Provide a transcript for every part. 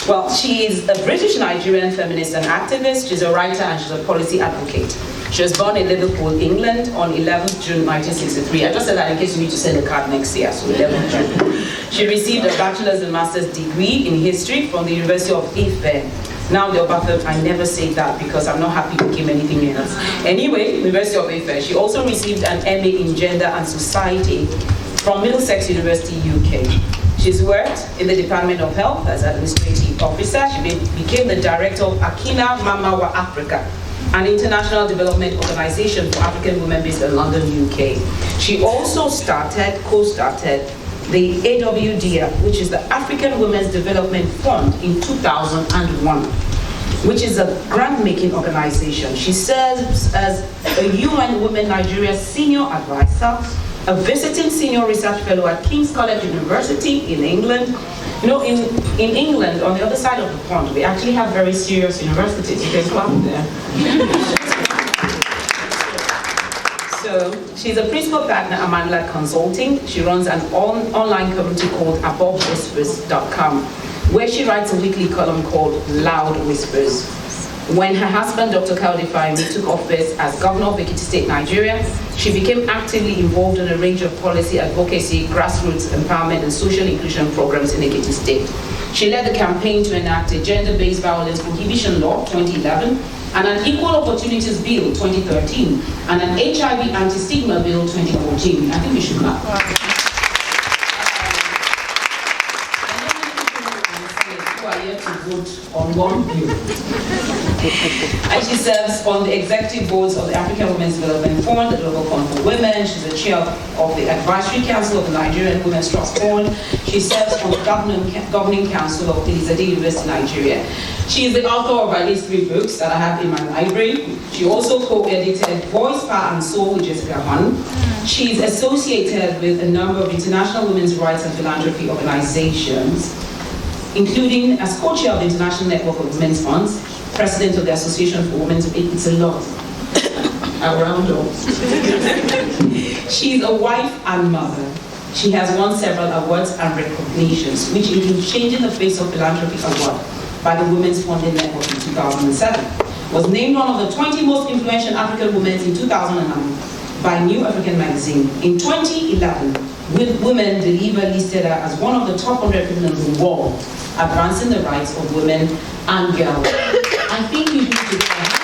Well, she is a British-Nigerian feminist and activist. She's a writer and she's a policy advocate. She was born in Liverpool, England on 11th June 1963. I just said that in case you need to send a card next year, so 11th June. She received a bachelor's and master's degree in history from the University of Ife. Now the Obatho, I never say that because I'm not happy to become anything else. Anyway, University of Ife. She also received an MA in Gender and Society from Middlesex University, UK. She's worked in the Department of Health as administrative officer. She became the director of Akina Mamawa Africa, an international development organization for African women based in London, UK. She also co-started the AWDF, which is the African Women's Development Fund, in 2001, which is a grant-making organization. She serves as a UN Women Nigeria Senior Advisor, a visiting senior research fellow at King's College University in England. You know, in England, on the other side of the pond, we actually have very serious universities. You can clap there. So, she's a principal partner at Mandela Consulting. She runs an online community called AboveWhispers.com, where she writes a weekly column called Loud Whispers. When her husband, Dr. Kaudi Fahimi, took office as governor of Ekiti State, Nigeria, she became actively involved in a range of policy advocacy, grassroots empowerment, and social inclusion programs in Ekiti State. She led the campaign to enact a gender-based violence prohibition law, 2011, and an equal opportunities bill, 2013, and an HIV anti-stigma bill, 2014. I think we should clap. Who are here to vote on one bill. And she serves on the executive boards of the African Women's Development Fund, the Global Fund for Women. She's the chair of the Advisory Council of the Nigerian Women's Trust Fund. She serves on the Governing Council of the Elizade University, Nigeria. She is the author of at least 3 books that I have in my library. She also co-edited Voice, Power and Soul with Jessica Hun. She is associated with a number of international women's rights and philanthropy organizations, including as co-chair of the International Network of Women's Funds, president of the Association for Women's Aid. It's a lot. I round up. She's a wife and mother. She has won several awards and recognitions, which include Changing the Face of Philanthropy Award by the Women's Funding Network in 2007. Was named one of the 20 most influential African women in 2009 by New African Magazine. In 2011, Women Deliver listed her as one of the top 100 women in the world, advancing the rights of women and girls. I think we need to do that.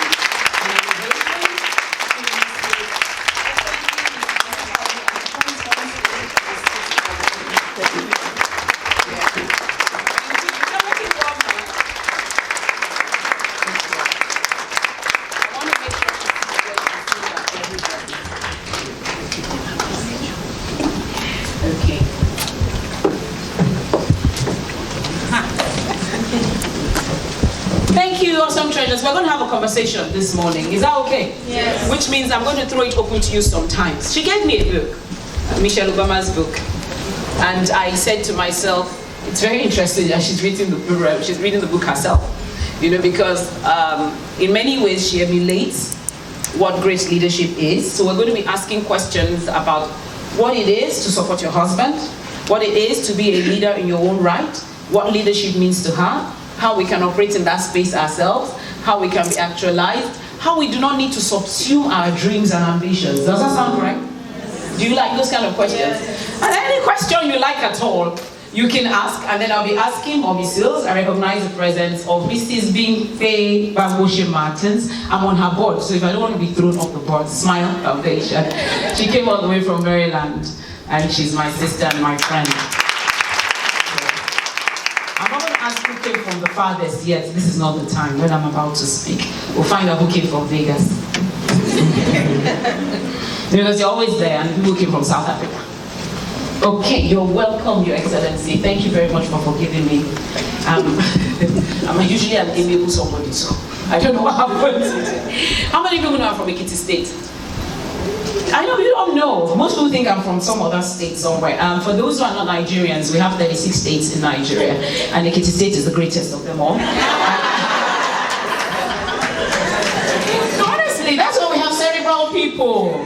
We're going to have a conversation this morning. Is that okay? Yes. Which means I'm going to throw it open to you sometimes. She gave me a book, Michelle Obama's book, and I said to myself, it's very interesting that she's reading the book herself, you know, because in many ways she emulates what great leadership is. So we're going to be asking questions about what it is to support your husband, what it is to be a leader in your own right, what leadership means to her, how we can operate in that space ourselves, how we can be actualized, how we do not need to subsume our dreams and ambitions. Does that sound right? Yes. Do you like those kind of questions? Yes. And any question you like at all, you can ask, and then I'll be asking Mommy Sills. I recognize the presence of Mrs. Bingfe Bamoshe Martins. I'm on her board, so if I don't want to be thrown off the board, Smile Foundation. She came all the way from Maryland, and she's my sister and my friend. I'm not going to ask who came from the farthest yet. This is not the time when I'm about to speak. We'll find out who came from Vegas. Because you're always there, and people came from South Africa. Okay, you're welcome, Your Excellency. Thank you very much for forgiving me. I'm usually an amiable somebody, so I don't know what happened. How many people know I'm from Ekiti State? I know you don't know. Most people think I'm from some other state somewhere. For those who are not Nigerians, we have 36 states in Nigeria, and Ekiti State is the greatest of them all. Honestly, that's why we have cerebral people.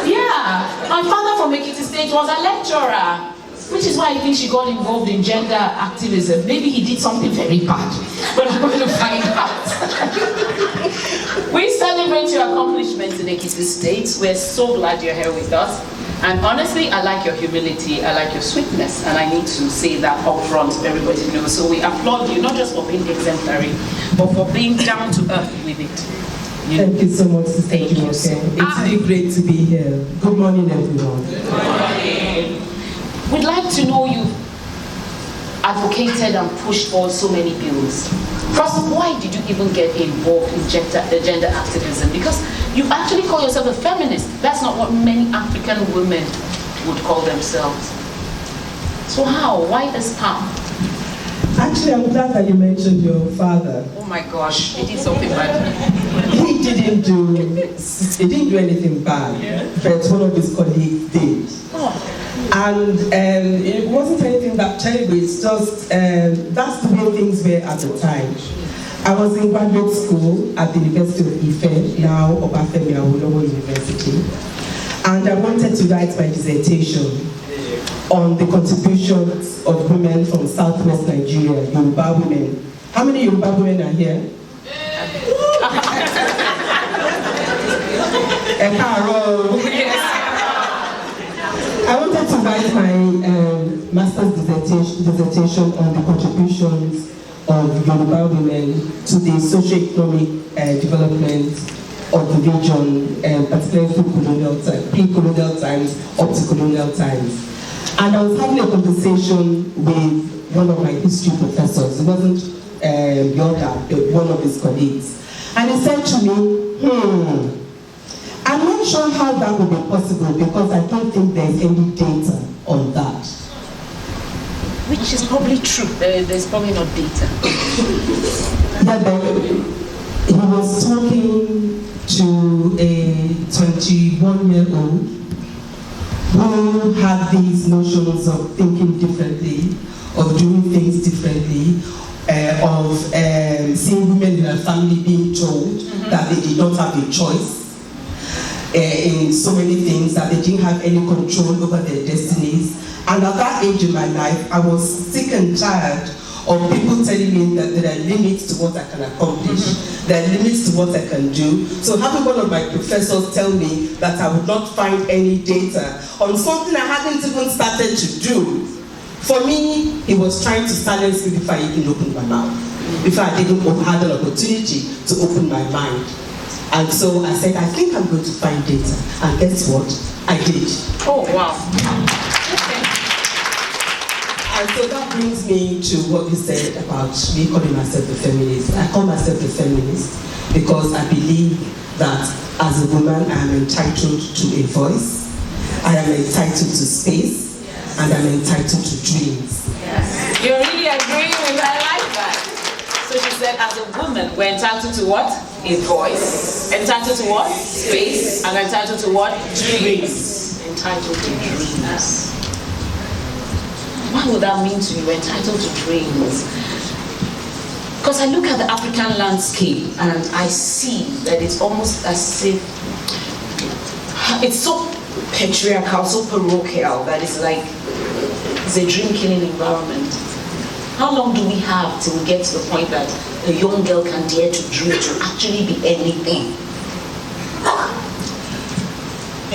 Yeah, my father from Ekiti State was a lecturer. which is why I think she got involved in gender activism. Maybe he did something very bad, but I'm going to find out. We celebrate your accomplishments in Ekiti State. We're so glad you're here with us. And honestly, I like your humility, I like your sweetness, and I need to say that up front so everybody knows. So we applaud you, not just for being exemplary, but for being down to earth with it. Thank you so much, Sister Jumoke. It's really great to be here. Good morning, everyone. Good morning. We'd like to know you advocated and pushed for so many bills. First, why did you even get involved in gender activism? Because you actually call yourself a feminist. That's not what many African women would call themselves. So how? Why this path? Actually, I'm glad that you mentioned your father. Oh my gosh, he did something bad. He didn't do anything bad, but one of his colleagues did. Oh. And it wasn't anything that terrible, it's just, that's the way things were at the time. I was in graduate school at the University of Ife, now Obafemi Awolowo University, and I wanted to write my dissertation on the contributions of women from Southwest Nigeria, Yoruba women. How many Yoruba women are here? I wanted to write my master's dissertation on the contributions of Yoruba women to the socio-economic development of the region, particularly through pre-colonial times up to colonial times. And I was having a conversation with one of my history professors. It wasn't Yoda, but one of his colleagues. And he said to me, I'm not sure how that would be possible because I don't think there's any data on that. Which is probably true. There's probably no data. He was talking to a 21-year-old who had these notions of thinking differently, of doing things differently, of seeing women in their family being told that they did not have a choice in so many things, that they didn't have any control over their destinies. And at that age in my life, I was sick and tired of people telling me that there are limits to what I can accomplish, there are limits to what I can do. So having one of my professors tell me that I would not find any data on something I hadn't even started to do, for me, he was trying to silence me before I even opened my mouth, before I even had an opportunity to open my mind. And so I said, I think I'm going to find data. And guess what? I did. Oh, wow. Okay. And so that brings me to what you said about me calling myself a feminist. I call myself a feminist because I believe that as a woman, I am entitled to a voice, I am entitled to space, and I'm entitled to dreams. Yes. You're really agreeing with that. I like that. So she said, as a woman, we're entitled to what? A voice. Entitled to what? Space. And entitled to what? Dreams. Entitled to dreams. What would that mean to you, entitled to dreams? Because I look at the African landscape and I see that it's almost as if it's so patriarchal, so parochial, that it's like it's a dream-killing environment. How long do we have till we get to the point that a young girl can dare to dream to actually be anything?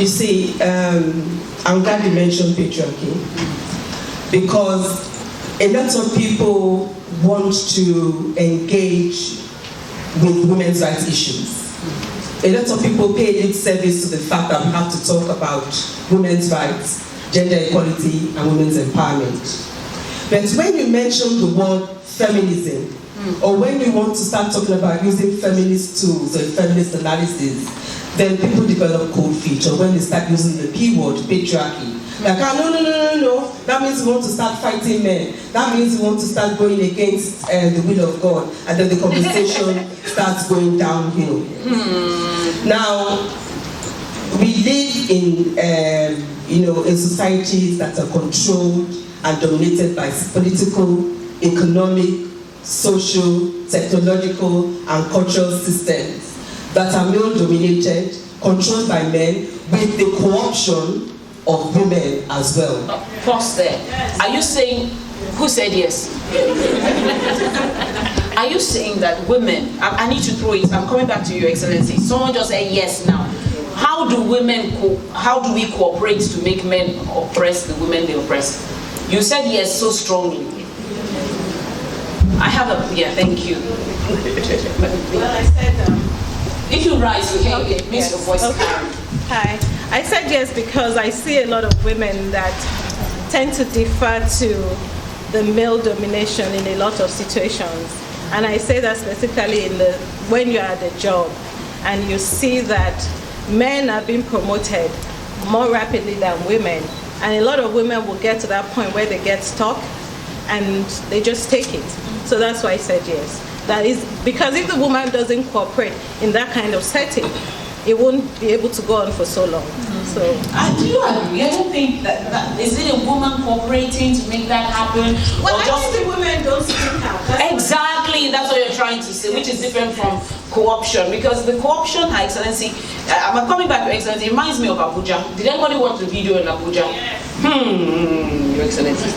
You see, I'm glad you mentioned patriarchy, because a lot of people want to engage with women's rights issues. A lot of people pay lip service to the fact that we have to talk about women's rights, gender equality, and women's empowerment. But when you mention the word feminism, or when you want to start talking about using feminist tools or feminist analysis, then people develop cold feet, or when they start using the P word, patriarchy. Like, no, that means we want to start fighting men. That means we want to start going against the will of God. And then the conversation starts going downhill. Now, we live in societies that are controlled and dominated by political, economic, social, technological, and cultural systems that are male-dominated, controlled by men, with the co-option of women as well. Pause there. Are you saying, who said yes? Are you saying that women, I need to throw it, I'm coming back to you, Excellency. Someone just said yes now. How do we cooperate to make men oppress the women they oppress? You said yes so strongly. I have a, yeah, thank you. Well, I said, if you rise, okay, miss yes. your voice. Okay. Hi. I said yes because I see a lot of women that tend to defer to the male domination in a lot of situations. And I say that specifically when you're at a job and you see that men are being promoted more rapidly than women. And a lot of women will get to that point where they get stuck and they just take it. So that's why I said yes. That is because if the woman doesn't cooperate in that kind of setting, it won't be able to go on for so long. So I do agree. I don't think that is it a woman cooperating to make that happen? well, or I just think the women don't speak out. exactly, that's what you're trying to say, which is different from co-option. Because the co-option, Her Excellency, I'm coming back to Excellency, it reminds me of Abuja. Did anybody watch the video in Abuja? Your Excellency.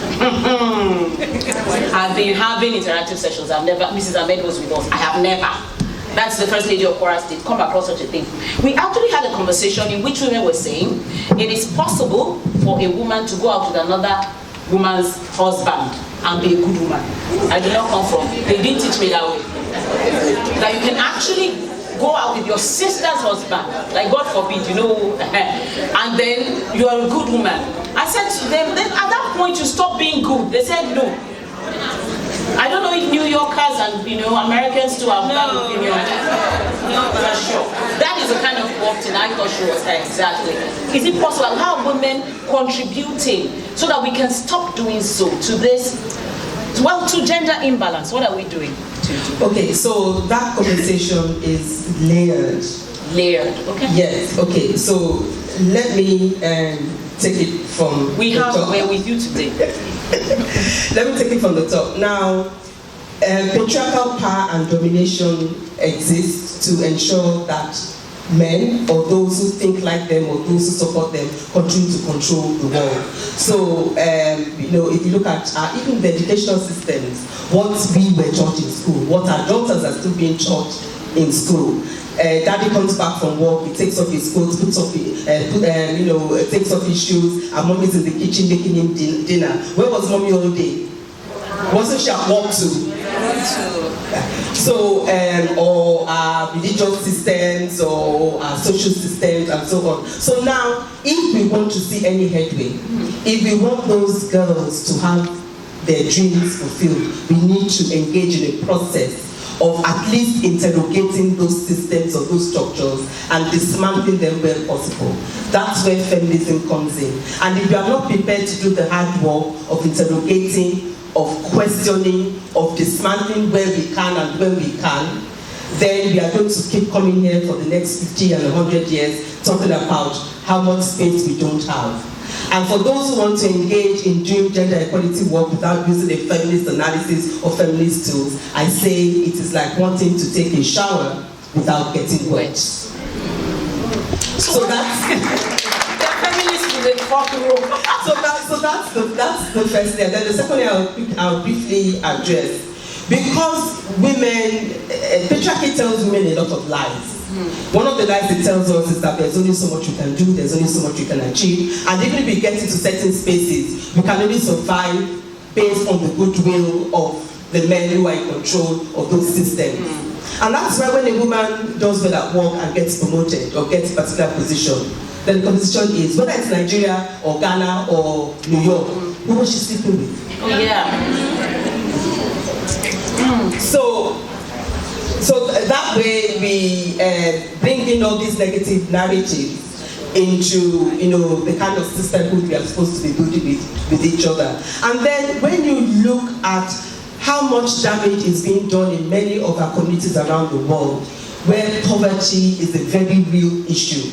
I've been having interactive sessions. I've never, Mrs. Ahmed was with us. I have never. That's the First Lady of Kwara State, come across such a thing. We actually had a conversation in which women were saying it is possible for a woman to go out with another woman's husband and be a good woman. I do not come from, they didn't teach me that way. That you can actually go out with your sister's husband, like God forbid, you know, and then you are a good woman. I said to them, then at that point you stop being good. They said no. I don't know if New Yorkers and Americans too have that opinion. No, for sure. That is the kind of co-opting I thought she was exactly. Is it possible? How are women contributing so that we can stop doing so to this? Well, to gender imbalance. What are we doing? Okay, so that conversation is layered. Layered. Okay. Yes. Okay. So let me take it from the top. We're with you today. Let me take it from the top. Now, patriarchal power and domination exists to ensure that men or those who think like them or those who support them continue to control the world. So, if you look at even the educational systems, what we were taught in school, what our daughters are still being taught in school. Daddy comes back from work, he takes off his clothes, takes off his shoes, and mommy's in the kitchen making him dinner. Where was mommy all day? Wasn't she at work too? So, or our religious systems, or our social systems, and so on. So now, if we want to see any headway, if we want those girls to have their dreams fulfilled, we need to engage in a process of at least interrogating those systems or those structures and dismantling them where possible. That's where feminism comes in. And if you are not prepared to do the hard work of interrogating, of questioning, of dismantling where we can and when we can, then we are going to keep coming here for the next 50 and 100 years talking about how much space we don't have. And for those who want to engage in doing gender equality work without using a feminist analysis or feminist tools, I say it is like wanting to take a shower without getting wet. So that's that's the first thing. Then the second thing I'll briefly address. Because women, patriarchy tells women a lot of lies. One of the lies it tells us is that there's only so much you can do, there's only so much you can achieve, and even if we get into certain spaces, we can only survive based on the goodwill of the men who are in control of those systems. And that's why when a woman does well at work and gets promoted or gets a particular position, then the conversation is, whether it's Nigeria or Ghana or New York, who was she sleeping with? Oh, yeah. So that way we bring in all these negative narratives into the kind of sisterhood we are supposed to be building with each other. And then when you look at how much damage is being done in many of our communities around the world, where poverty is a very real issue.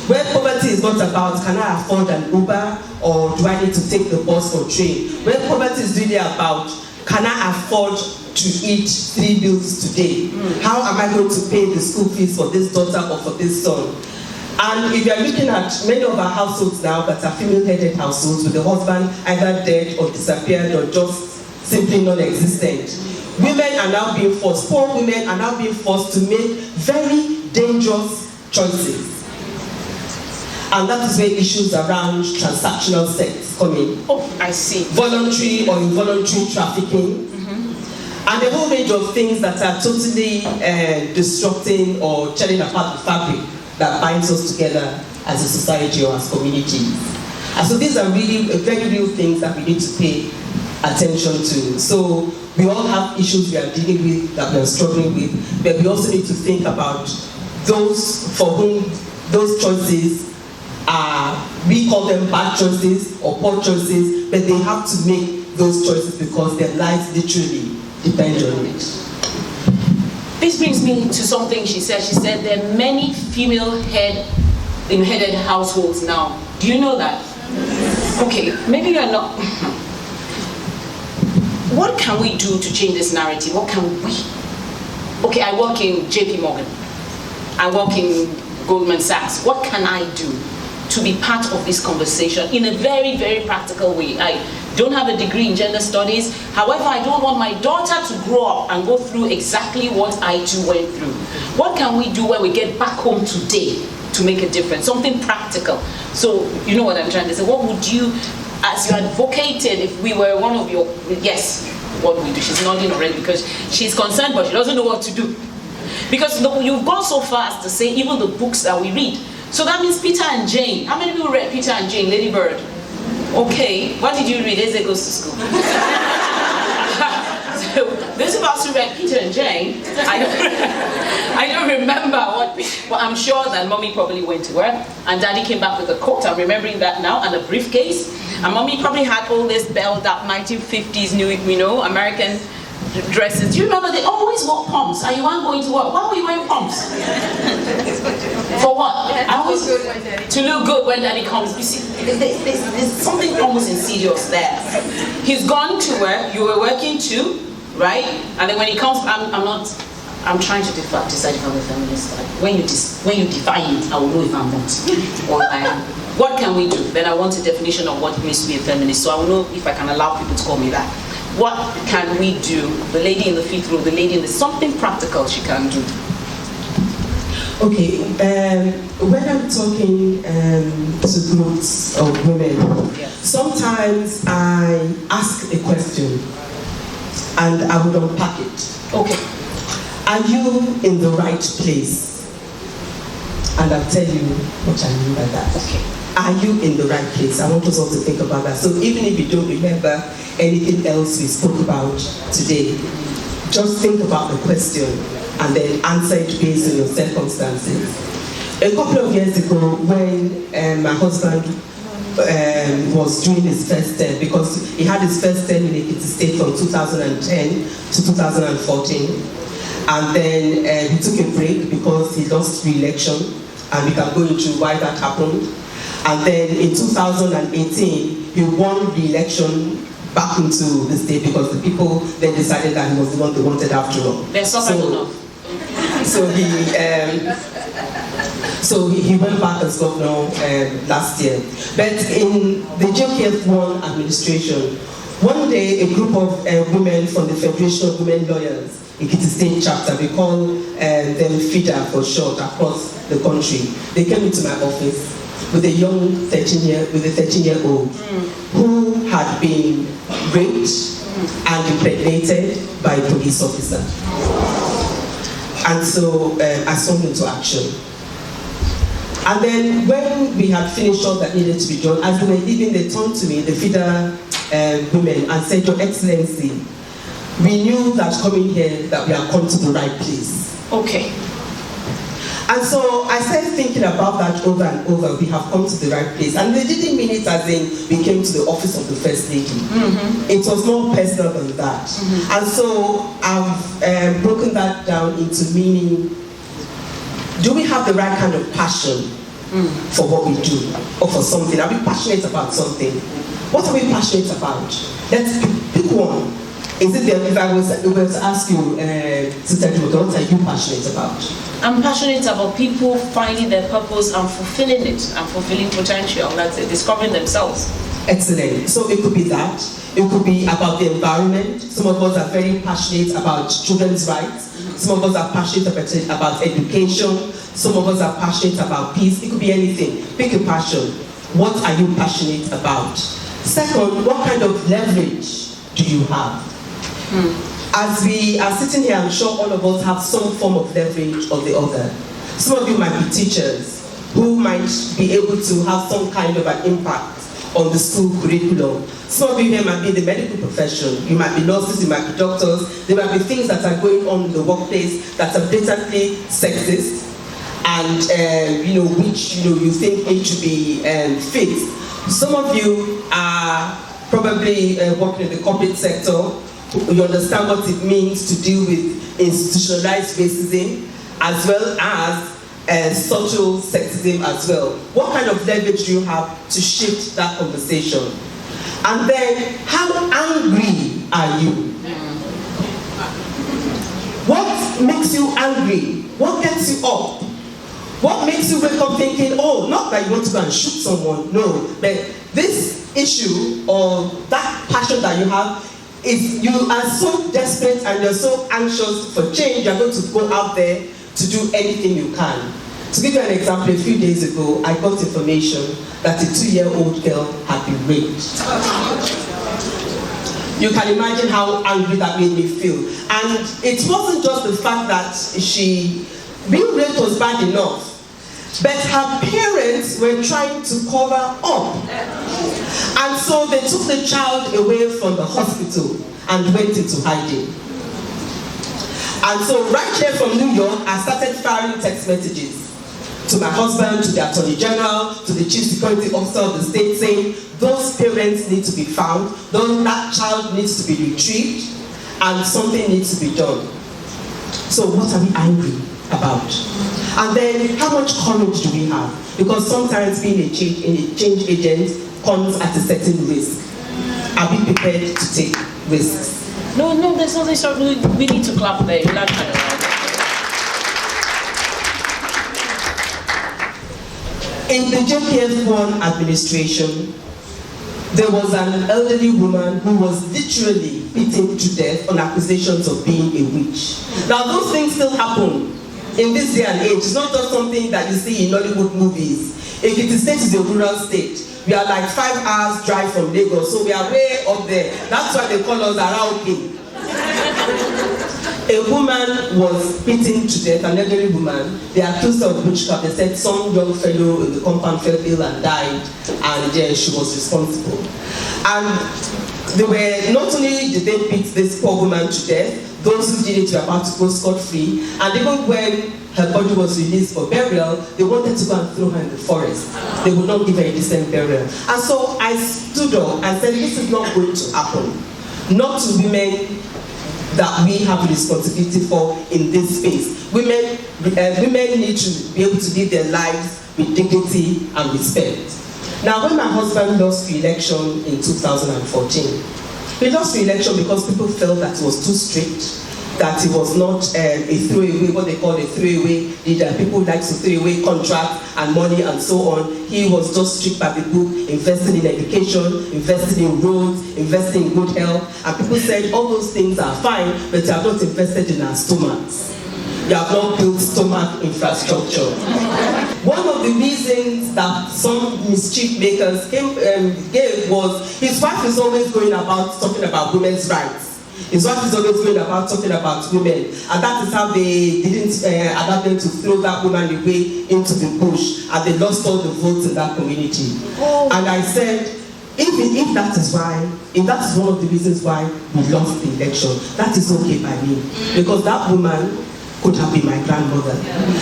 Where poverty is not about, can I afford an Uber or do I need to take the bus or train? Where poverty is really about, can I afford to eat 3 meals today? How am I going to pay the school fees for this daughter or for this son? And if you are looking at many of our households now that are female-headed households with the husband either dead or disappeared or just simply non-existent, women are now being forced, poor women are now being forced to make very dangerous choices. And that is where issues around transactional sex come in. Oh, I see. Voluntary or involuntary trafficking. And a whole range of things that are totally disrupting or tearing apart the fabric that binds us together as a society or as communities. And so these are really very real things that we need to pay attention to. So we all have issues we are dealing with, that we are struggling with, but we also need to think about those for whom those choices are, we call them bad choices or poor choices, but they have to make those choices because their lives literally depend on it. This brings me to something she said. She said there are many female-headed households now. Do you know that? Okay, maybe you're not. What can we do to change this narrative? What can we? Okay, I work in JP Morgan. I work in Goldman Sachs. What can I do to be part of this conversation in a very, very practical way? I don't have a degree in gender studies. However, I don't want my daughter to grow up and go through exactly what I too went through. What can we do when we get back home today to make a difference? Something practical. So, you know what I'm trying to say. What would you, as you advocated, if we were one of your, yes, what would we do? She's nodding already because she's concerned, but she doesn't know what to do. Because you've gone so far as to say even the books that we read. So that means Peter and Jane. How many people read Peter and Jane, Lady Bird? Okay, what did you read? Eze goes to school. So those of us who read Peter and Jane, I don't remember what, but I'm sure that Mommy probably went to work and Daddy came back with a coat. I'm remembering that now, and a briefcase. And Mommy probably had all this belled up 1950s, American dresses. Do you remember they always wore pumps? And you weren't going to work. Why were you wearing pumps? For what? To look good when Daddy comes. You see, there's something almost insidious there. He's gone to work. You were working too, right? And then when he comes, I'm trying to decide if I'm a feminist. When you define it, I will know if I'm not or I am. What can we do? Then I want a definition of what it means to be a feminist, so I will know if I can allow people to call me that. What can we do? The lady in the fifth row, the lady in the, something practical she can do. Okay, when I'm talking to groups of women, sometimes I ask a question and I would unpack it. Okay. Are you in the right place? And I'll tell you what I mean by that. Okay. Are you in the right place? I want us all to think about that. So even if you don't remember anything else we spoke about today, just think about the question and then answer it based on your circumstances. A couple of years ago, when my husband was doing his first term, because he had his first term in Ekiti State from 2010 to 2014, and then he took a break because he lost re-election, and we can go into why that happened. And then in 2018, he won the election back into the state because the people then decided that he was the one they wanted after all. They're suffering enough. So he went back as governor last year. But in the JKF1 administration, one day a group of women from the Federation of Women Lawyers, Ekiti State chapter, we call them FIDA for short, across the country, they came into my office with a young 13-year-old who had been raped and impregnated by a police officer. And so I swung into action. And then when we had finished all that needed to be done, as they were leaving, they turned to me, the FIDA women, and said, "Your Excellency, we knew that coming here that we had come to the right place." Okay. And so I started thinking about that over and over. We have come to the right place. And they didn't mean it as in we came to the office of the First Lady. It was more personal than that. And so I've broken that down into meaning, do we have the right kind of passion for what we do or for something? Are we passionate about something? What are we passionate about? Let's pick one. Is it if I was to ask you, Sister Jumoke, what are you passionate about? I'm passionate about people finding their purpose and fulfilling it, and fulfilling potential, that's it, discovering themselves. Excellent. So it could be that. It could be about the environment. Some of us are very passionate about children's rights. Some of us are passionate about education. Some of us are passionate about peace. It could be anything. Pick a passion. What are you passionate about? Second, what kind of leverage do you have? As we are sitting here, I'm sure all of us have some form of leverage or the other. Some of you might be teachers who might be able to have some kind of an impact on the school curriculum. Some of you here might be in the medical profession. You might be nurses, you might be doctors. There might be things that are going on in the workplace that are blatantly sexist and which you think it should be fixed. Some of you are probably working in the corporate sector. You understand what it means to deal with institutionalized racism as well as social sexism as well. What kind of leverage do you have to shift that conversation? And then, how angry are you? What makes you angry? What gets you up? What makes you wake up thinking, oh, not that you want to go and shoot someone, no, but this issue or that passion that you have, if you are so desperate and you're so anxious for change, you're going to go out there to do anything you can. To give you an example, a few days ago, I got information that a 2-year-old girl had been raped. You can imagine how angry that made me feel. And it wasn't just the fact that being raped was bad enough, but her parents were trying to cover up. And so they took the child away from the hospital and went into hiding. And so right here from New York, I started firing text messages to my husband, to the Attorney General, to the Chief Security Officer of the state, saying those parents need to be found, that child needs to be retrieved, and something needs to be done. So what are we angry about? And then how much courage do we have? Because sometimes being a change agent comes at a certain risk. Are we prepared to take risks? No, there's nothing so we need to clap there. In the JPF1 administration, there was an elderly woman who was literally beaten to death on accusations of being a witch. Now those things still happen in this day and age. It's not just something that you see in Hollywood movies. Ekiti State is a rural state. We are like 5 hours drive from Lagos, so we are way up there. That's why they call us Arauki. A woman was beaten to death, an elderly woman. They accused her of witchcraft. They said some young fellow in the compound fell ill and died, and she was responsible. And they were, not only did they beat this poor woman to death, those who did it were about to go scot-free, and even when her body was released for burial, they wanted to go and throw her in the forest. They would not give her a decent burial. And so I stood up and said, this is not going to happen. Not to women that we have a responsibility for in this space. Women need to be able to live their lives with dignity and respect. Now, when my husband lost re-election in 2014, he lost re-election because people felt that he was too strict, that he was not a throwaway, what they call a throwaway leader. People like to throw away contracts and money and so on. He was just strict by the book, investing in education, investing in roads, investing in good health. And people said all those things are fine, but you have not invested in our stomachs. You have not built stomach infrastructure. One of the reasons that some mischief makers gave was his wife is always going about talking about women's rights. His wife is always going about talking about women, and that is how they didn't allow them to throw that woman away into the bush, and they lost all the votes in that community. Oh. And I said, if that is one of the reasons why we lost the election, that is okay by me, because that woman could have been my grandmother.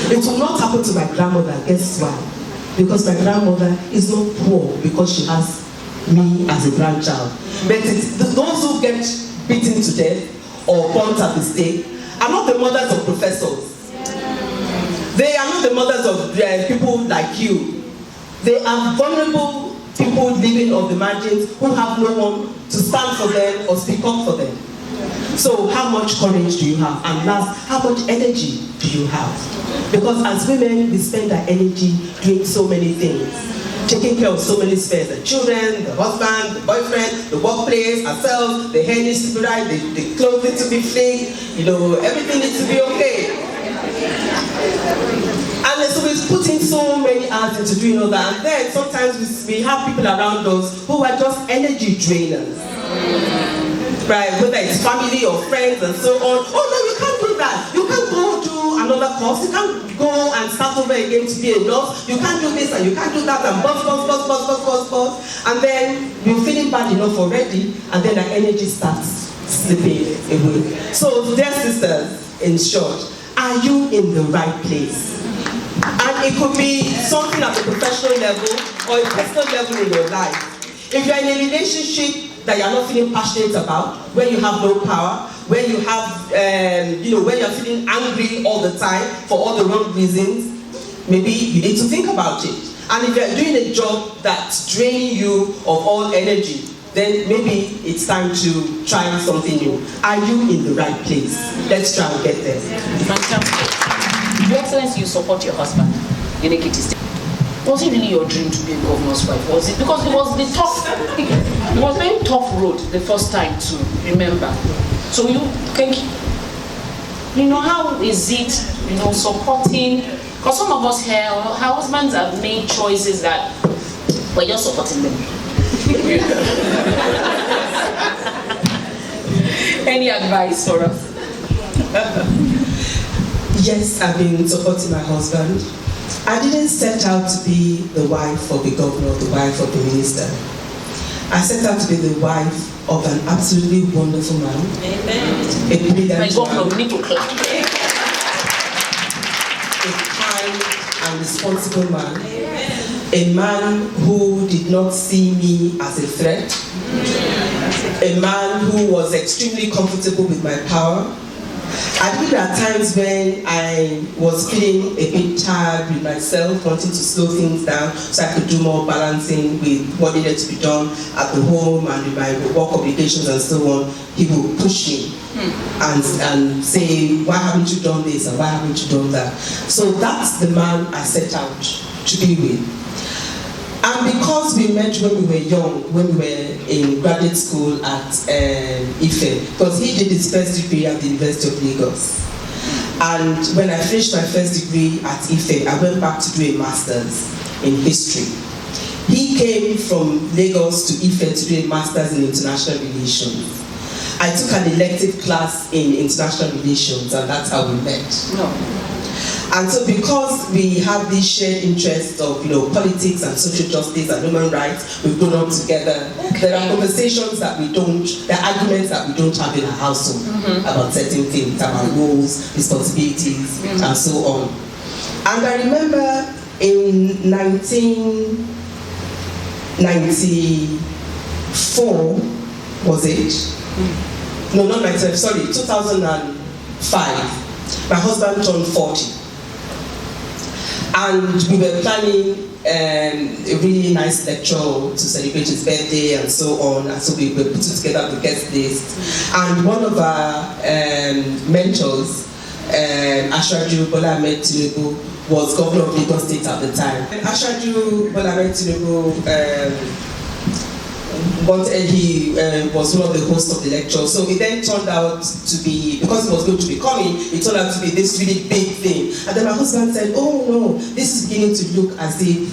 It will not happen to my grandmother. Guess why? Because my grandmother is not poor because she has me as a grandchild. But those who get beaten to death or burnt at the stake are not the mothers of professors. They are not the mothers of people like you. They are vulnerable people living on the margins who have no one to stand for them or speak up for them. So how much courage do you have? And last, how much energy do you have? Because as women, we spend our energy doing so many things, taking care of so many spheres: the children, the husband, the boyfriend, the workplace, ourselves, the hair needs to be right, the clothes need to be flicked, everything needs to be okay. And so we're putting so many hours into doing all that, and then sometimes we have people around us who are just energy drainers. Right, whether it's family or friends and so on. Oh no, you can't do that. You can't go do another course. You can't go and start over again to be a nurse. You can't do this and you can't do that and buzz. And then you're feeling bad enough already, and then the energy starts slipping away. So, dear sisters, in short, are you in the right place? And it could be something at a professional level or a personal level in your life. If you're in a relationship that you're not feeling passionate about, where you have no power, where you have, where you're feeling angry all the time for all the wrong reasons, maybe you need to think about it. And if you're doing a job that's draining you of all energy, then maybe it's time to try something new. Are you in the right place? Let's try and get there. Fantastic. Your Excellency, you support your husband in Ekiti State. Was it really your dream to be a governor's wife? Was it? Because it was it was a very tough road the first time to remember. So how is it, supporting? Because some of us here, our husbands have made choices that we're just supporting them. Any advice for us? Yes, I've been supporting my husband. I didn't set out to be the wife of the governor, the wife of the minister. I set out to be the wife of an absolutely wonderful man. Amen. A brilliant man. A kind and responsible man. Amen. A man who did not see me as a threat. A man who was extremely comfortable with my power. I think there are times when I was feeling a bit tired with myself, wanting to slow things down so I could do more balancing with what needed to be done at the home and with my work obligations and so on. He would push me and say, why haven't you done this and why haven't you done that? So that's the man I set out to be with. And because we met when we were young, when we were in graduate school at Ife, because he did his first degree at the University of Lagos. And when I finished my first degree at Ife, I went back to do a master's in history. He came from Lagos to Ife to do a master's in international relations. I took an elective class in international relations, and that's how we met. No. And so because we have this shared interest of politics and social justice and human rights, we've grown up together. There are conversations that there are arguments that we don't have in our household about certain things, about roles, responsibilities, and so on. And I remember in 1994, was it? No, not 1994, sorry, 2005. My husband turned 40. And we were planning a really nice lecture to celebrate his birthday and so on. And so we were putting together the guest list. And one of our mentors, Ashwaju Bola Ahmed Tinubu, was governor of Lagos State at the time. Ashwaju Bola Ahmed Tinubu he was one of the hosts of the lecture. So it then turned out to be, because it was going to be coming, it turned out to be this really big thing. And then my husband said, oh no, this is beginning to look as if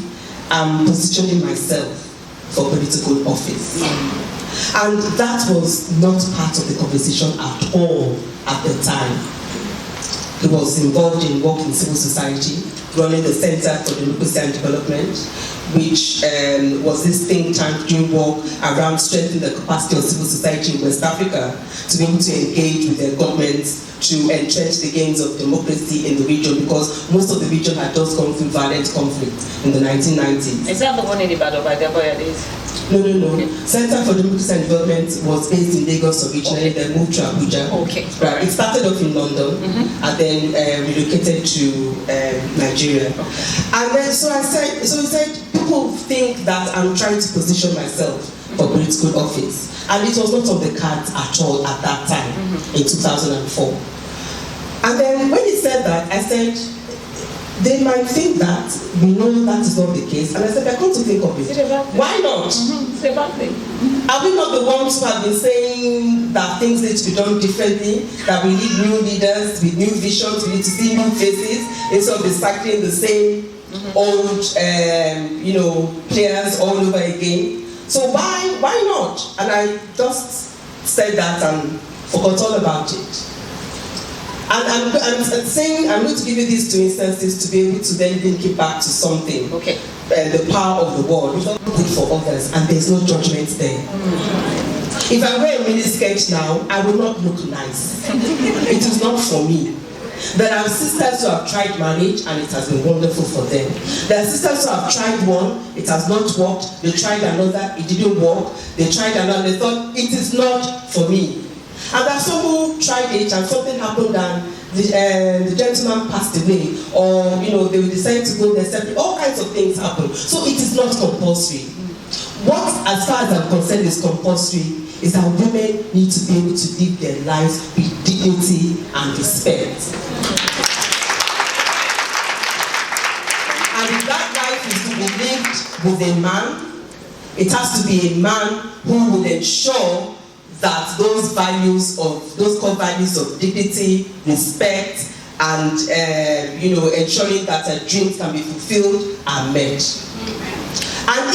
I'm positioning myself for political office. And that was not part of the conversation at all at the time. He was involved in work in civil society, running the Center for Democracy and Development, which was this think tank doing work around strengthening the capacity of civil society in West Africa to be able to engage with their governments to entrench the gains of democracy in the region, because most of the region had just gone through violent conflict in the 1990s. Is that the one in Ibadan by the Boya days? No. Okay. Center for Democracy and Development was based in Lagos originally, then moved to Abuja. Okay. Right. It started off in London and then relocated to Nigeria. Okay. And then so he said, people think that I'm trying to position myself for political office. And it was not on the cards at all at that time, in 2004. And then when he said that, I said, they might think that we know that is not the case. And I said, I come to think of it. Why not? It's a bad thing. Are we not the ones who have been saying that things need to be done differently, that we need new leaders with new visions, we need to see new faces, instead of recycling the same old, players all over again? So why not? And I just said that and forgot all about it. And I'm saying, I'm going to give you these two instances to be able to then link it back to something. Okay. The power of the word. It's not good for others, and there's no judgment there. If I wear a miniskirt now, I will not look nice. It is not for me. There are sisters who have tried marriage, and it has been wonderful for them. There are sisters who have tried one, it has not worked. They tried another, it didn't work. They tried another, they thought, it is not for me. And there are some who tried it and something happened and the gentleman passed away, or they will decide to go there separately. All kinds of things happen. So it is not compulsory. What, as far as I'm concerned, is compulsory is that women need to be able to live their lives with dignity and respect. And if that life is to be lived with a man, it has to be a man who will ensure that those core values of dignity, respect, and ensuring that dreams can be fulfilled are met. And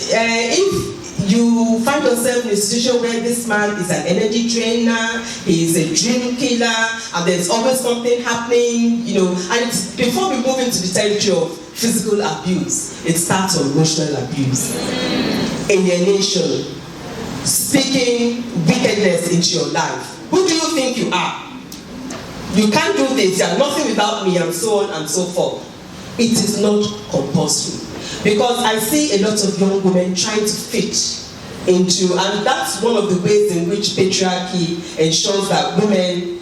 if you find yourself in a situation where this man is an energy drainer, he is a dream killer, and there's always something happening, and before we move into the territory of physical abuse, it starts on emotional abuse, alienation, speaking wickedness into your life. Who do you think you are? You can't do this, you are nothing without me, and so on and so forth. It is not compulsory. Because I see a lot of young women trying to fit into, and that's one of the ways in which patriarchy ensures that women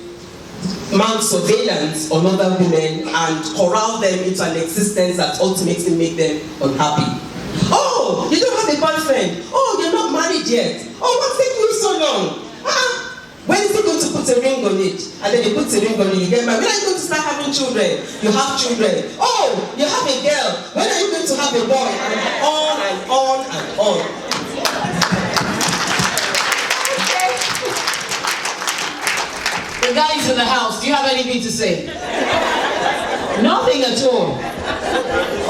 mount surveillance on other women and corral them into an existence that ultimately make them unhappy. Oh, you don't have a boyfriend. Oh, you're not married yet. Oh, what's taking you so long? When is he going to put a ring on it? And then he puts a ring on it, you get married. When are you going to start having children? You have children. Oh, you have a girl. When are you going to have a boy? And on and on and on. The guys in the house, do you have anything to say? Nothing at all.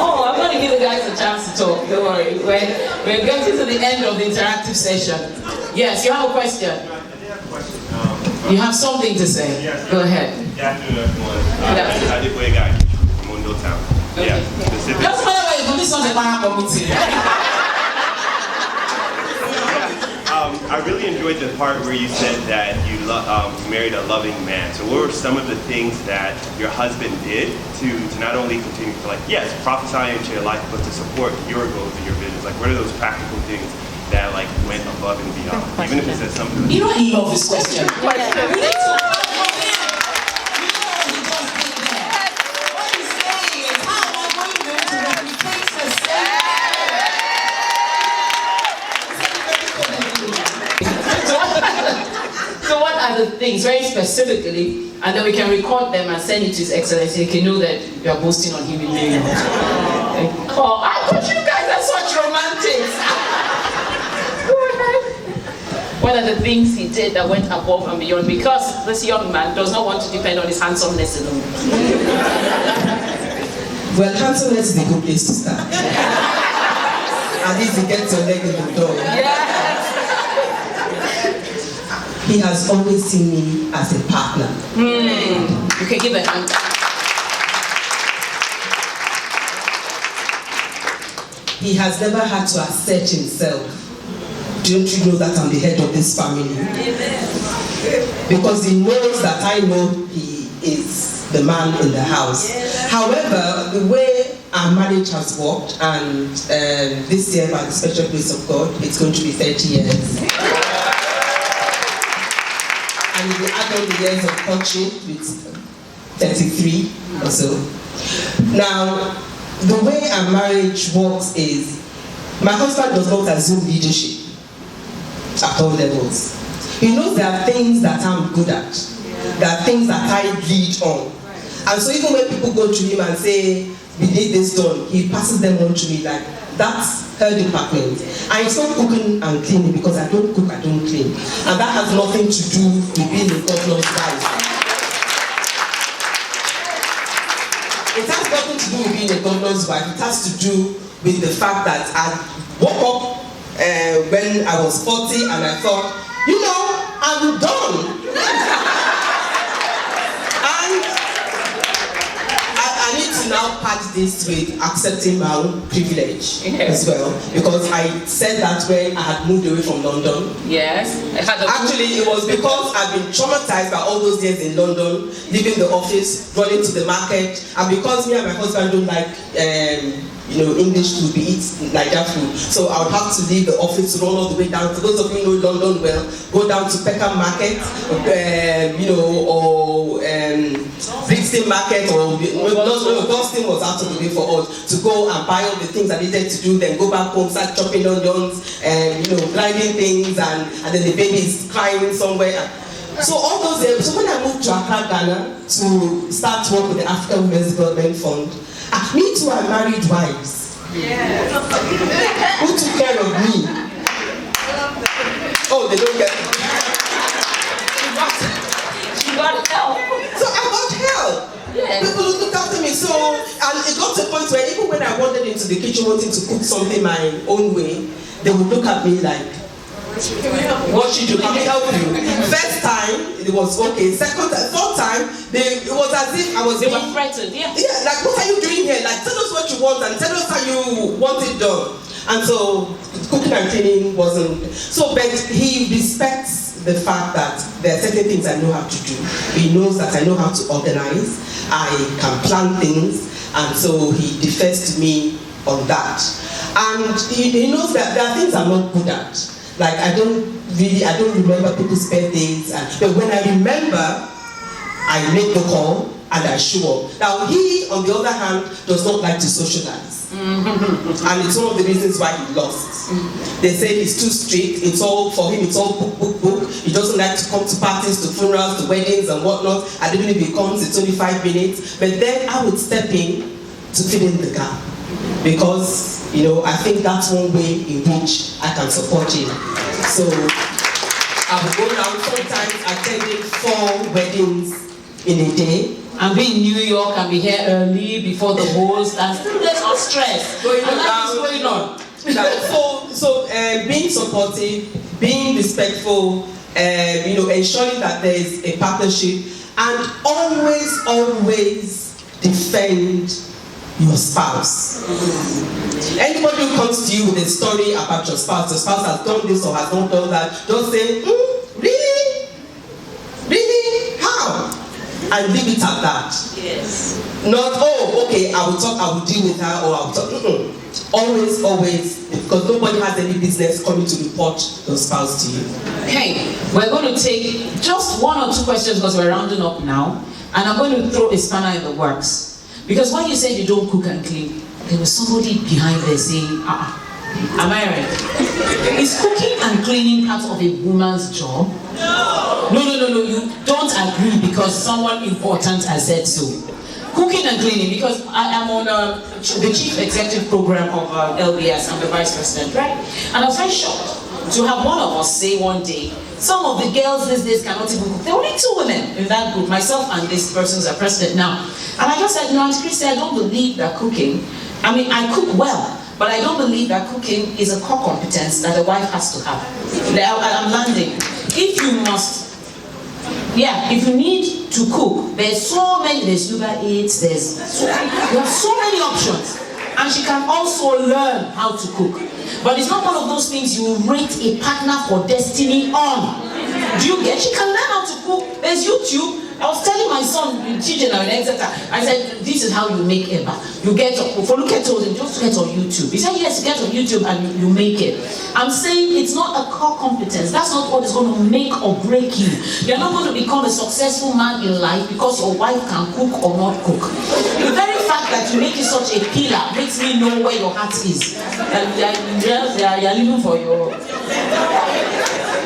Oh, I'm going to give the guys a chance to talk. Don't worry. We're getting to the end of the interactive session. Yes, you have a question? You have something to say? Yes. Go ahead. Good afternoon, everyone. I did play a guy from Mondo Town. Okay. Yeah, specifically. Just by the way, this one's a bar committee. I really enjoyed the part where you said that you married a loving man. So what were some of the things that your husband did to not only continue to prophesy into your life, but to support your goals and your visions? Like, what are those practical things that went above and beyond, even if it says something? You know, he loves this question. You need to come from him. You know he just did that. What he's saying is, how am I going to be able to replicate the same? So what are the things, very specifically, and then we can record them and send it to His Excellency. He can know that you are boasting on him in New York. Oh, I thought you guys are such romantics. What are the things he did that went above and beyond? Because this young man does not want to depend on his handsomeness alone. Well, handsomeness is a good place to start. At least you get your leg in the door. Yes. He has always seen me as a partner. You can give a hand. He has never had to assert himself. Don't you know that I'm the head of this family? Because he knows that I know he is the man in the house. However, the way our marriage has worked, and this year, by the special grace of God, it's going to be 30 years. And if you add on the years of courtship, it's 33 or so. Now, the way our marriage works is, my husband does not assume leadership. at all levels. He knows there are things that I'm good at. There are things that I lead on. And so even when people go to him and say, we need this done, he passes them on to me like, that's her department. And it's not cooking and cleaning, because I don't cook, I don't clean. And that has nothing to do with being a governor's wife. It has nothing to do with being a governor's wife. It has to do with the fact that I woke up when I was 40 and I thought, you know, I'm done. And I need to now patch this with accepting my own privilege as well, because I said that when I had moved away from London. Yes. Actually, it was because I've been traumatized by all those years in London, leaving the office, running to the market, and because me and my husband don't like English food, we eat Nigerian food. So I would have to leave the office, run all the way down. For those of you who know London well, go down to Peckham Market, or Brixton Market, or Boston was out of the way for us to go and buy all the things I needed to do. Then go back home, start chopping onions, grinding things, and then the baby is crying somewhere. So all those years. So when I moved to Accra, Ghana, to start work with the African Women's Development Fund. Me too, I married wives. Yeah. Who took care of me? Oh, they don't get it. She got help. So I got help. Yeah. People looked after me. So, and it got to a point where even when I wandered into the kitchen wanting to cook something my own way, they would look at me like, what should you do? Can we help you? First time, it was okay. Second time, third time, it was as if I was They were threatened, yeah. Yeah, like, what are you doing here? Like, tell us what you want and tell us how you want it done. And so, cooking and cleaning wasn't. So, but he respects the fact that there are certain things I know how to do. He knows that I know how to organize. I can plan things. And so, he defers to me on that. And he knows that there are things I'm not good at. Like, I don't remember people's birthdays, but when I remember, I make the call and I show up. Now, he, on the other hand, does not like to socialize. And it's one of the reasons why he lost. They say he's too strict, for him it's all book. He doesn't like to come to parties, to funerals, to weddings and whatnot. And even if he comes, it's only 5 minutes. But then I would step in to fill in the gap. Because, I think that's one way in which I can support him. So, I would go around sometimes attending 4 weddings in a day. And be in New York and be here early before the host, and still there's no stress. Going on. So, being supportive, being respectful, ensuring that there is a partnership, and always defend your spouse. Anybody who comes to you with a story about your spouse has done this or has not done that, don't say, really? Really? How? And leave it at that. Yes. Not, okay, I will deal with her, or I will talk. Always, because nobody has any business coming to report your spouse to you. Okay, we're going to take just 1 or 2 questions because we're rounding up now, and I'm going to throw a spanner in the works. Because when you said you don't cook and clean, there was somebody behind there saying, am I right? Is cooking and cleaning part of a woman's job? No, you don't agree because someone important has said so. Cooking and cleaning, because I am on the chief executive program of LBS, I'm the vice president, right? And I was very shocked to have one of us say one day, some of the girls these days cannot even cook. There were only 2 women in that group, myself and this person who's our president now. And I just said, no, Auntie Christy, I don't believe that cooking, I cook well, but I don't believe that cooking is a core competence that a wife has to have. I'm landing. If you need to cook, there's Uber Eats, there are so many options. And she can also learn how to cook. But it's not one of those things you rate a partner for destiny on. Do you get? She can learn how to cook. There's YouTube. I was telling my son, teaching in Exeter, I said, this is how you make eba. You get for look at it, just get on YouTube. He said, yes, get on YouTube and you make it. I'm saying it's not a core competence. That's not what is going to make or break you. You're not going to become a successful man in life because your wife can cook or not cook. The very fact that you make it such a pillar makes me know where your heart is. You're living for your...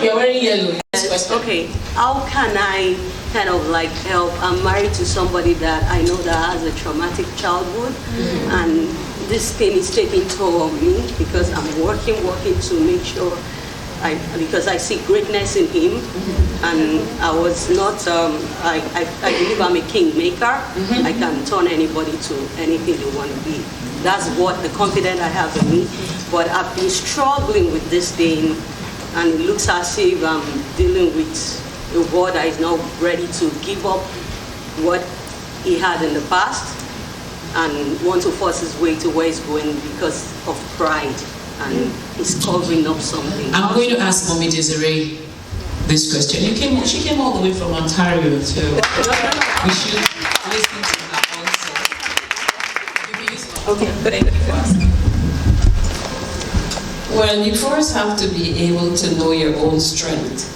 You're wearing yellow. Okay, how can I kind of like help? I'm married to somebody that I know that has a traumatic childhood, and this thing is taking toll on me because I'm working to make sure, because I see greatness in him, and I was not, I believe I'm a kingmaker. I can turn anybody to anything they want to be. That's what the confidence I have in me. But I've been struggling with this thing, and it looks as if I'm dealing with a world that is not ready to give up what he had in the past and want to force his way to where he's going because of pride, and he's covering up something. I'm going to ask Mommy Desiree this question. She came all the way from Ontario, so we should listen to her also. Okay, thank you. Well, you first have to be able to know your own strength.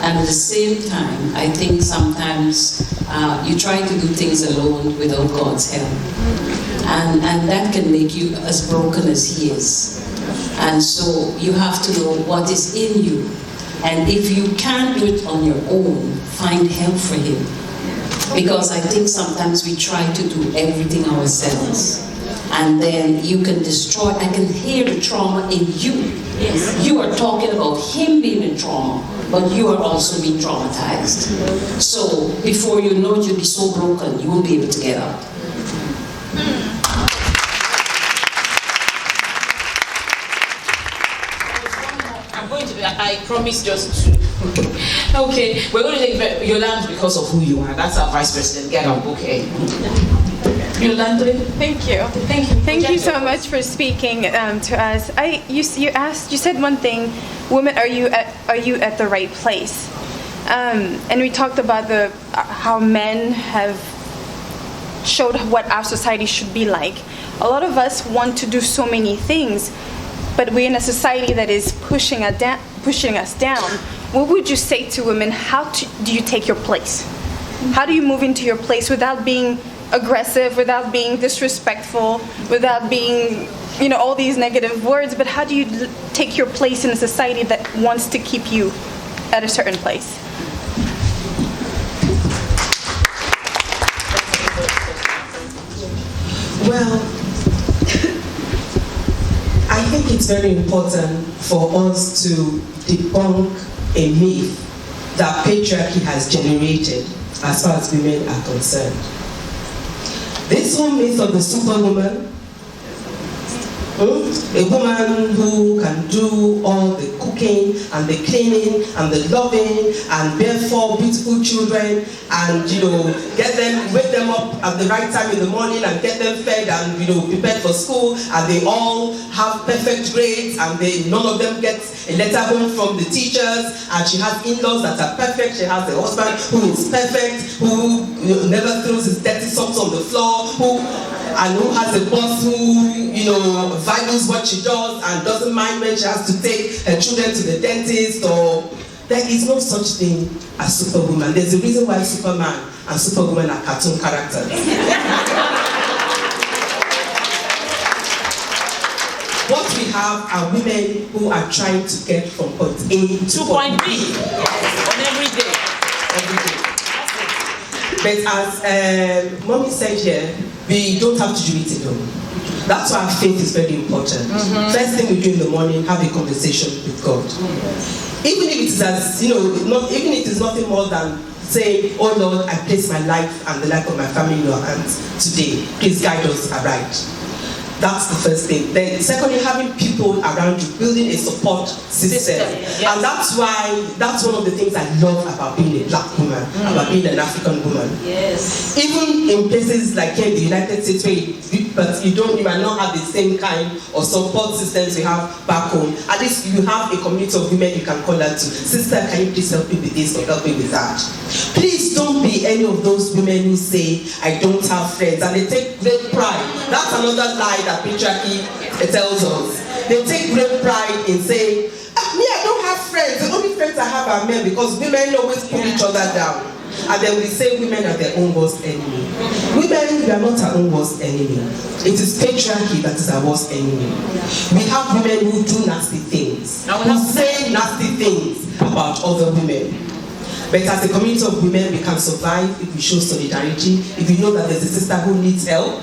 And at the same time, I think sometimes you try to do things alone without God's help. And that can make you as broken as He is. And so you have to know what is in you. And if you can't do it on your own, find help for Him. Because I think sometimes we try to do everything ourselves. And then you can destroy, I can hear the trauma in you. Yes. You are talking about him being in trauma, but you are also being traumatized. So before you know it, you'll be so broken, you won't be able to get up. I promise just to. Okay, we're going to take Yolande because of who you are. That's our vice president. Get up, okay. Yolande. Thank you. Thank you. Thank you so much for speaking to us. You said one thing, women, are you at the right place? And we talked about how men have showed what our society should be like. A lot of us want to do so many things, but we're in a society that is pushing us down. What would you say to women? How do you take your place? How do you move into your place without being aggressive, without being disrespectful, without being, all these negative words? But how do you take your place in a society that wants to keep you at a certain place? Well, I think it's very important for us to debunk a myth that patriarchy has generated as far as women are concerned. This whole myth of the superwoman, a woman who can do all the cooking and the cleaning and the loving and bear 4 beautiful children and wake them up at the right time in the morning and get them fed and prepared for school, and they all have perfect grades and none of them get a letter home from the teachers, and she has in-laws that are perfect. She has a husband who is perfect, who never throws his dirty socks on the floor, who has a boss who values what she does and doesn't mind when she has to take her children to the dentist. Or there is no such thing as superwoman. There's a reason why Superman and Superwoman are cartoon characters. What we have are women who are trying to get from point A to point B. On every day. But as Mommy said here, we don't have to do it alone. That's why our faith is very important. First thing we do in the morning, have a conversation with God. Even if it is even if it is nothing more than saying, "Oh Lord, I place my life and the life of my family in your hands today. Please guide us aright." That's the first thing. Then secondly, having people around you, building a support system. Yes. And that's one of the things I love about being a black woman, about being an African woman. Yes. Even in places like here in the United States, but you might not have the same kind of support systems we have back home. At least you have a community of women you can call out to. Sister, can you please help me with this or help me with that? Please don't be any of those women who say, "I don't have friends," and they take great pride. That's another lie that patriarchy tells us. They take great pride in saying, "Me, I don't have friends. The only friends I have are men," because women always pull each other down. And then we say women are their own worst enemy. Women, we are not our own worst enemy. It is patriarchy that is our worst enemy. We have women who do nasty things, who say nasty things. about other women. But as a community of women, we can survive if we show solidarity. If we know that there's a sister who needs help,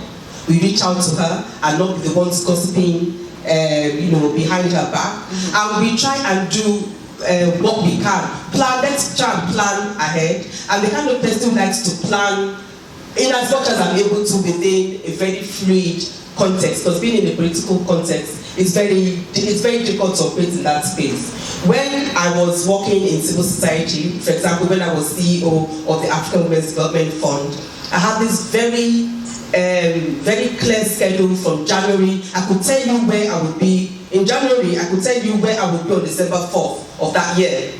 we reach out to her and not be the ones gossiping, behind her back. And we try and do what we can. Let's try and plan ahead. And the kind of person who likes to plan in as much as I'm able to within a very fluid context, because being in a political context, it's very difficult to operate in that space. When I was working in civil society, for example, when I was CEO of the African Women's Development Fund, I had this very clear schedule from January. I could tell you where I would be. In January, I could tell you where I would be on December 4th of that year.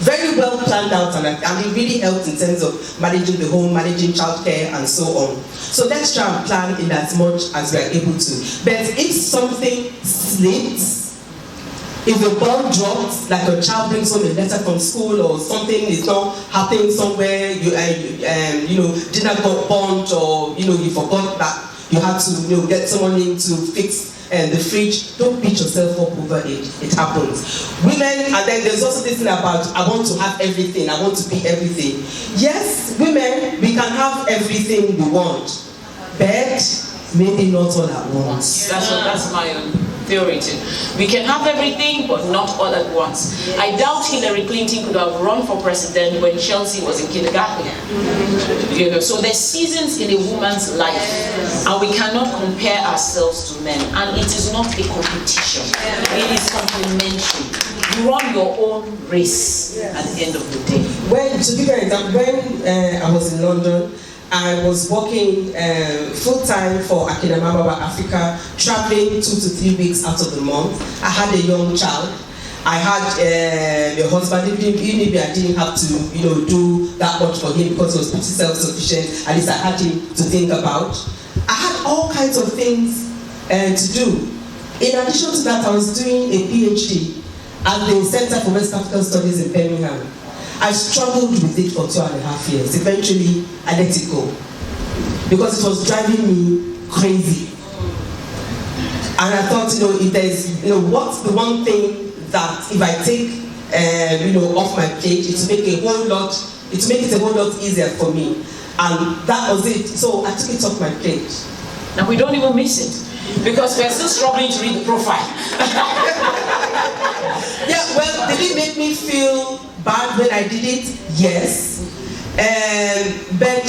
Very well planned out, and it really helped in terms of managing the home, managing childcare, and so on. So let's try and plan in as much as we are able to. But if something slips, if the ball drops, like a child brings home a letter from school, or something is not happening somewhere, dinner got burnt, or you forgot that you had to get someone in to fix the fridge, don't beat yourself up over it. It happens. Women, and then there's also this thing about, I want to have everything, I want to be everything. Yes, women, we can have everything we want, but maybe not all at once. That's my own theory too. We can have everything, but not all at once. I doubt Hillary Clinton could have run for president when Chelsea was in kindergarten. So there's seasons in a woman's life, and we cannot compare ourselves to men. And it is not a competition; it is complementary. You run your own race at the end of the day. To give you an example, when I was in London, I was working full-time for Akinamama Africa, traveling 2 to 3 weeks out of the month. I had a young child. I had a husband. Maybe I didn't have to, do that much for him because he was pretty self-sufficient. At least I had him to think about. I had all kinds of things to do. In addition to that, I was doing a PhD at the Center for West African Studies in Birmingham. I struggled with it for 2.5 years. Eventually, I let it go because it was driving me crazy. And I thought, if there's, what's the one thing that if I take, off my plate, it will make it a whole lot easier for me. And that was it. So I took it off my plate. Now we don't even miss it because we're still struggling to read the profile. Yeah, well, did it make me feel bad when I did it? Yes. But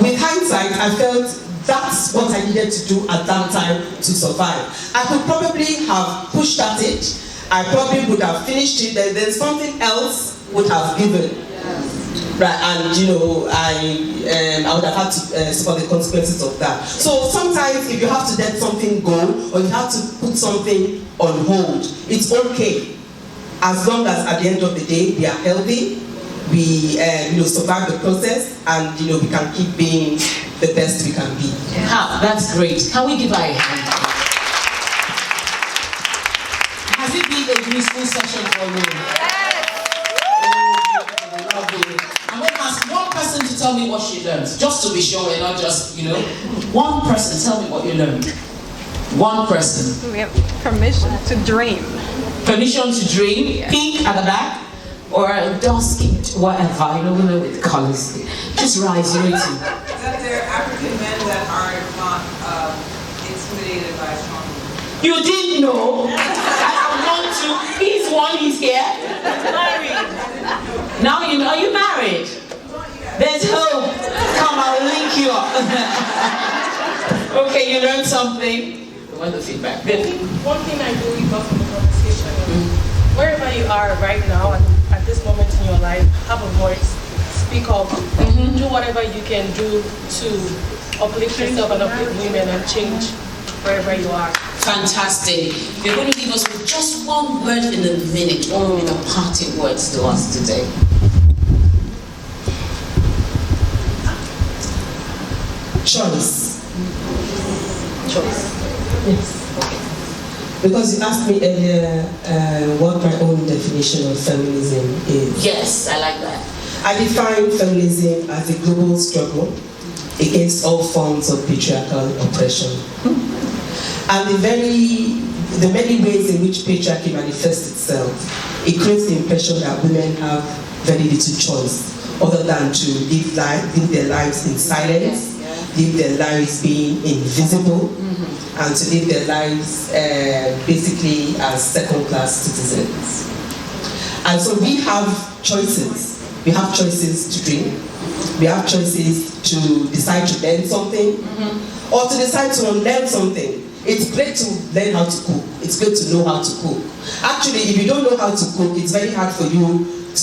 with hindsight, I felt that's what I needed to do at that time to survive. I could probably have pushed at it. I probably would have finished it, and then something else would have given. Right, and I would have had to suffer the consequences of that. So sometimes if you have to let something go, or you have to put something on hold, it's okay. As long as at the end of the day we are healthy, we survive the process, and we can keep being the best we can be. That's great. Can we give her a hand? Has it been a useful session for you? I'm going to ask one person to tell me what she learned, just to be sure we're not just, one person, tell me what you learned. One person. We have permission to dream. Permission to dream, yeah. Pink at the back, or dark skinned, whatever, I don't know with colors. Just rise, you're eating. That there are African men that are not intimidated by trauma. You didn't know? I want to. He's one, he's here. Married. Now you know you're married. There's hope. Come, I'll link you up. Okay, you learned something. What's the feedback? One thing I really got from the conversation is wherever you are right now and at this moment in your life, have a voice, speak up, do whatever you can do to uplift yourself and uplift women and change wherever you are. Fantastic. You're going to leave us with just one word in a minute. What will be the parting words to us today? Choice. Choice. Yes. Because you asked me earlier what my own definition of feminism is. Yes, I like that. I define feminism as a global struggle against all forms of patriarchal oppression. And the many ways in which patriarchy manifests itself it creates the impression that women have very little choice other than to live their lives in silence, live their lives being invisible, and to live their lives basically as second-class citizens. And so we have choices. We have choices to drink. We have choices to decide to learn something, or to decide to unlearn something. It's great to learn how to cook. It's great to know how to cook. Actually, if you don't know how to cook, it's very hard for you to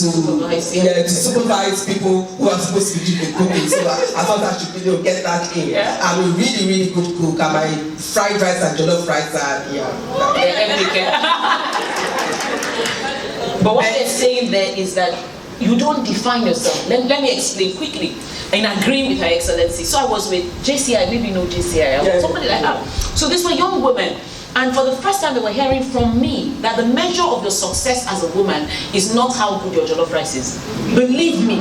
supervise people who are supposed to be doing the cooking. So I thought I should get that in. I'm a really, really good cook. And my fried rice and jollof rice are, But what they're saying there is that you don't define yourself. Let me explain quickly. And agreeing with Her Excellency. So I was with JCI, maybe you know JCI, somebody like that. So these were young women. And for the first time, they were hearing from me that the measure of your success as a woman is not how good your jollof rice is. Believe me,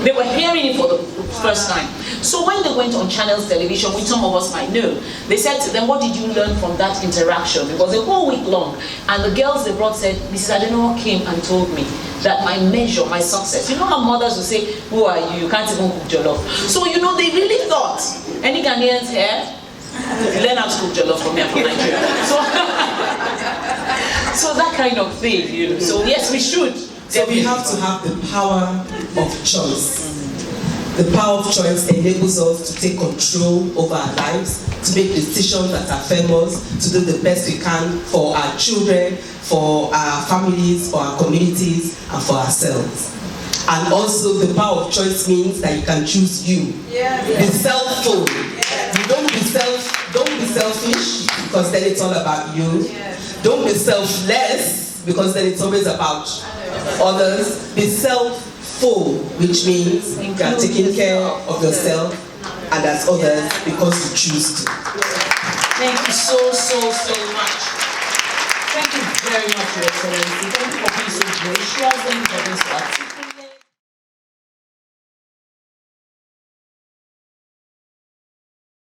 they were hearing it for the first time. So when they went on Channels Television, which some of us might know, they said to them, what did you learn from that interaction? It was a whole week long. And the girls they brought said, Mrs. Adenowo came and told me that my measure, my success, you know how mothers will say, who are you? You can't even cook jollof. So, you know, they really thought, any Ghanaians here? Learn how to cook jollof from here, from Nigeria. So that kind of thing, you know. So yes, we should. So we have to have the power of choice. The power of choice enables us to take control over our lives, to make decisions that affirm us, to do the best we can for our children, for our families, for our communities, and for ourselves. And also the power of choice means that you can choose you. Be self-full. You don't be selfish, because then it's all about you. Don't be selfless, because then it's always about others. Be self-full, which means you are taking care of yourself and as others because you choose to. Thank you so much. Thank you very much, Your Excellency. Thank you for being so gracious. Thank you for being so